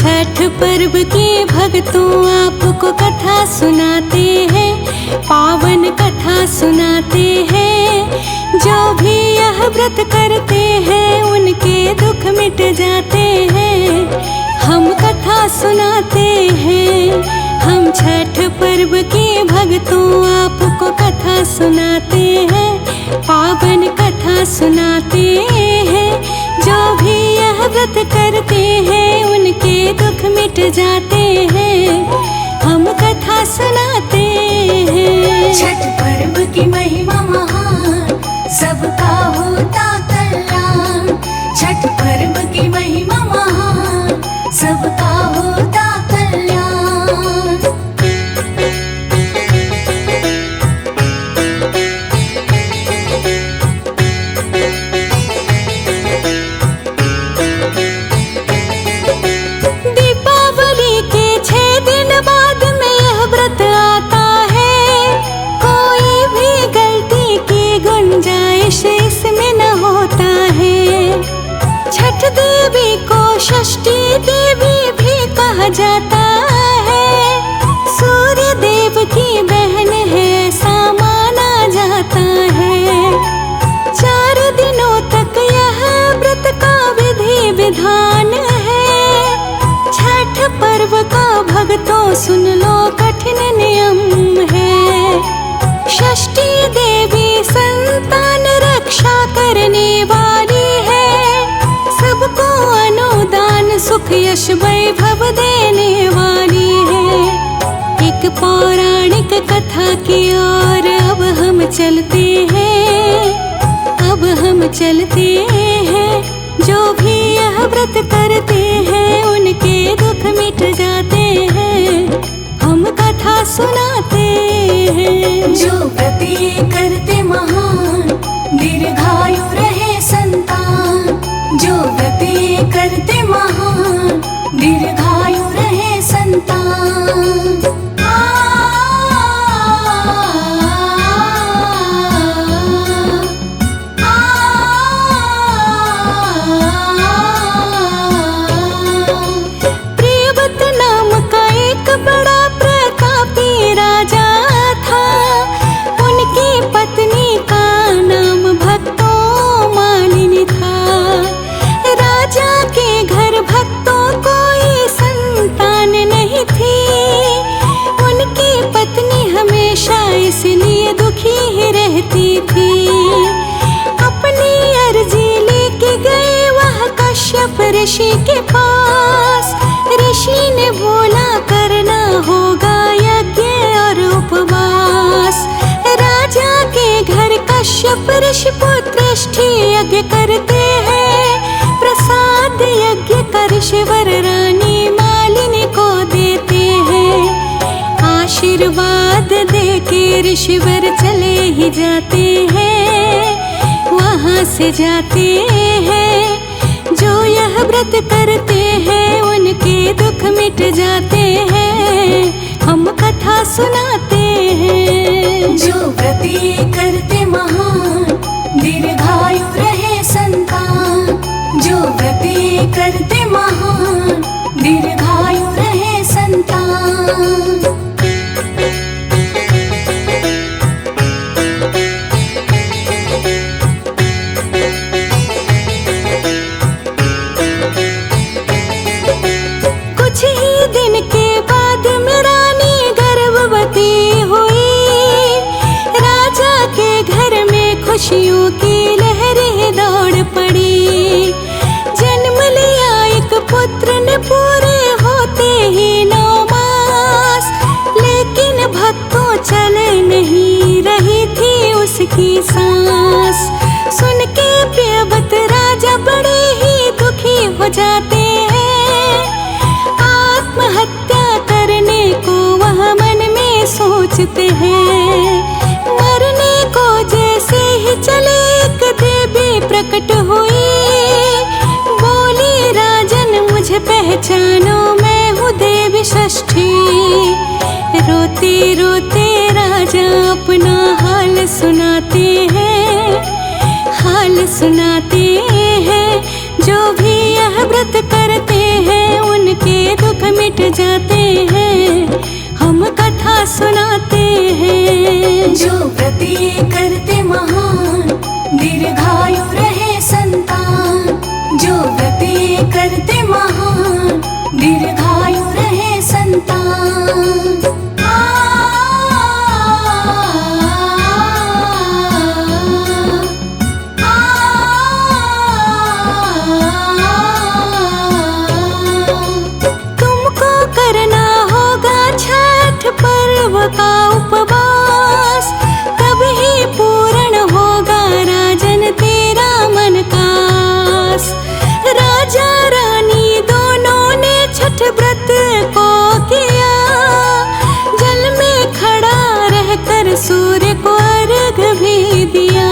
छठ पर्व की भक्तों आपको कथा सुनाते हैं, पावन कथा सुनाते हैं। जो भी यह व्रत करते हैं उनके दुख मिट जाते हैं। हम कथा सुनाते हैं, हम छठ पर्व की भक्तों आपको कथा सुनाते हैं, पावन कथा सुनाते हैं। जो भी यह व्रत करते हैं उनके दुख मिट जाते हैं। हम कथा सुनाते हैं। छठ पर्व की महिमा महान, सबका होता कल्याण। छठ पर्व की महिमा महान, सबका होता कल्याण। दीपावली के 6 दिन बाद में यह व्रत आता है। कोई भी गलती की गुंजाइश इसमें न होता है। छठ देवी को षष्ठी देवी भी कहा जाता है। सूर्य देव की बहन है, ऐसा माना जाता है। 4 दिनों तक यह व्रत का विधि विधान है। छठ पर्व का भक्तों सुन लो कठिन नियम है। षष्ठी देवी संतान रक्षा करने वाली है। सबको अनुदान सुख यश वैभव देने वाली है। एक पौराणिक कथा की ओर अब हम चलते हैं, अब हम चलते हैं। जो भी यह व्रत करते हैं उनके दुख मिट जाते हैं। हम कथा सुनाते हैं। जो व्रत ये करते महान, दीर्घायु रहे संतान। जो व्रत ये करते महान, दीर्घायु रहे संतान। प्रियव्रत नाम का एक बड़ा प्रतापी राजा था। उनकी पत्नी का नाम भक्तों मालिनी था। राजा के घर भक्तों कोई संतान नहीं थी। उनकी पत्नी हमेशा इसलिए दुखी ही रहती थी। अपनी अर्जी लेके गए वह कश्यप ऋषि के पास। ऋषि ने बोला करना होगा यज्ञ और उपवास। राजा के घर कश्यप ऋषि पुत्रष्टि यज्ञ करते हैं। प्रसाद यज्ञ कर ऋषिवर रानी मालिनी को देते हैं। आशीर्वाद देके ऋषिवर चले ही जाते हैं, वहाँ से जाते हैं। जो यह व्रत करते हैं उनके दुख मिट जाते हैं। हम कथा सुनाते हैं। जो व्रत ये करते महान, दीर्घायु रहे संतान। जो व्रत ये करते महान, दीर्घायु रहे संतान। कुछ ही दिन के बाद में रानी गर्भवती हुई। राजा के घर में खुशियों की लहरें दौड़ पड़ी। जन्म लिया एक पुत्र ने पूरे होते ही 9 मास। लेकिन भक्तों चल नहीं रही थी उसकी सांस। सुन के प्रियव्रत राजा बड़े ही दुखी हो जाते हैं। आत्महत्या करने को वह मन में सोचते हैं। मरने को जैसे ही चले एक देवी प्रकट हुई। बोली राजन मुझे पहचानो, मैं हूँ देवी षष्ठी। रोते रोते राजा अपना हाल सुनाते हैं, हाल सुनाते हैं। जो भी यह व्रत करते हैं उनके दीर्घायु रहे संतान। तुमको करना होगा छठ पर्व का उपवास, तब ही पूर्ण होगा राजन तेरा मन का आस। राजा रानी दोनों ने छठ व्रत को किया, जल में खड़ा रहकर सूर्य को अर्घ भी दिया।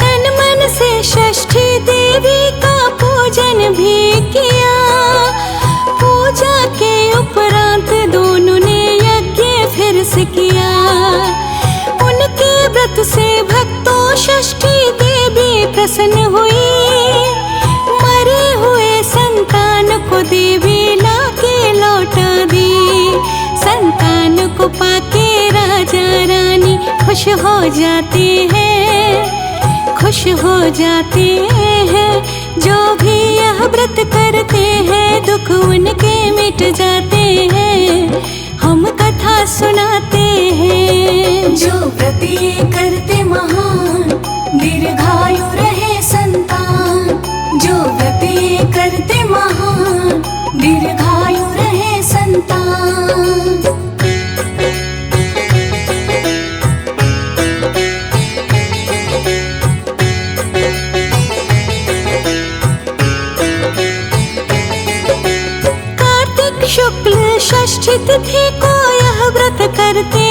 तन मन से षष्ठी देवी का पूजन भी किया। पूजा के उपरांत दोनों ने यज्ञ फिर से किया। उनके व्रत से भक्तों षष्ठी देवी प्रसन्न हुई। मरे हुए संतान को देवी लाके लौटा दी। संतान को पाके राजा रानी खुश हो जाते हैं, खुश हो जाते हैं। जो भी यह व्रत करते हैं दुख उनके मिट जाते हैं, हम कथा सुनाते हैं। जो व्रत ये करते महान, दीर्घायु रहे संतान। जो व्रत ये करते महान, दीर्घायु रहे संतान। शुक्ल षष्ठी तिथि को यह व्रत करते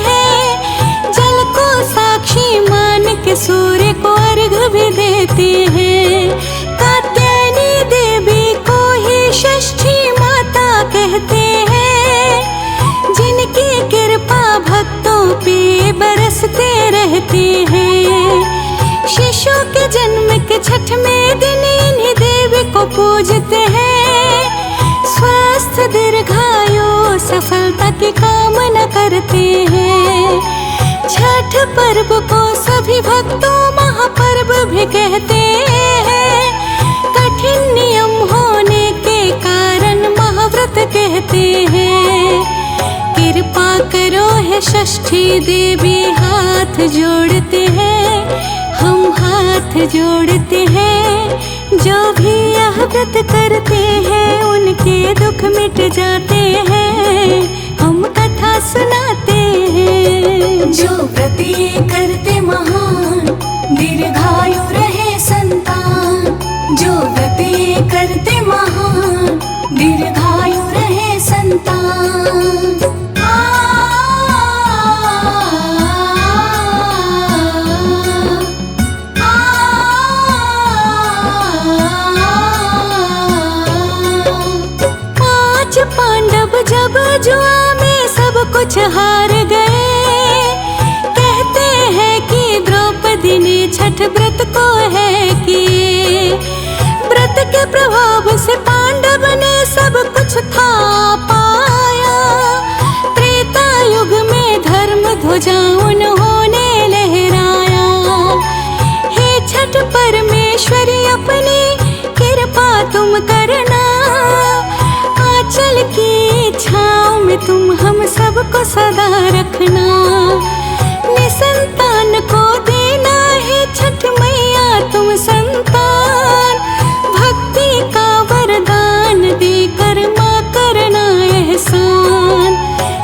हैं। जल को साक्षी मान के सूर्य को अर्घ भी देते हैं। कात्यायनी देवी को ही षष्ठी माता कहते हैं। जिनकी कृपा भक्तों पे बरसते रहते हैं। शिशु के जन्म के छठवें दिन इन्हीं देवी को पूजते हैं। स्वस्थ दीर्घायु सफलता की कामना करते हैं। छठ पर्व को सभी भक्तों महापर्व भी कहते हैं। कठिन नियम होने के कारण महाव्रत कहते हैं। कृपा करो है षष्ठी देवी, हाथ जोड़ते हैं, हम हाथ जोड़ते हैं। जो भी यह व्रत करते हैं उनके दुख मिट जाते हैं, हम कथा सुनाते हैं। जो व्रत ये करते महान, दीर्घायु रहे संतान। जो व्रत ये करते महान, दीर्घायु रहे संतान। जब जुआ में सब कुछ हार गए, कहते हैं कि द्रौपदी ने छठ व्रत को है किए। व्रत के प्रभाव से पांडव ने सब कुछ था पाया। त्रेता युग में धर्म ध्वजा उन्होंने लहराया। हे छठ परमेश्वरी अपनी कृपा तुम करना। आंचल की छाँव में तुम हम सबको सदा रखना। निसंतान को देना है छठ मैया तुम संतान। भक्ति का वरदान देकर माँ करना एहसान।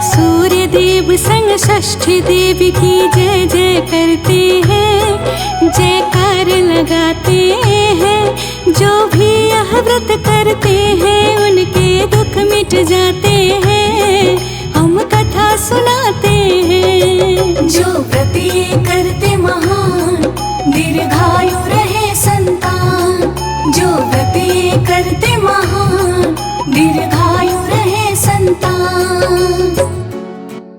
सूर्य देव संग षष्ठी देवी की जय जय करते हैं, जयकार लगाते हैं। जो भी यह व्रत करते हैं उनके दुख मिट जाते हैं, हम कथा सुनाते हैं। जो व्रत ये करते महान, दीर्घायु रहे संतान। जो व्रत ये करते महान, दीर्घायु रहे संतान।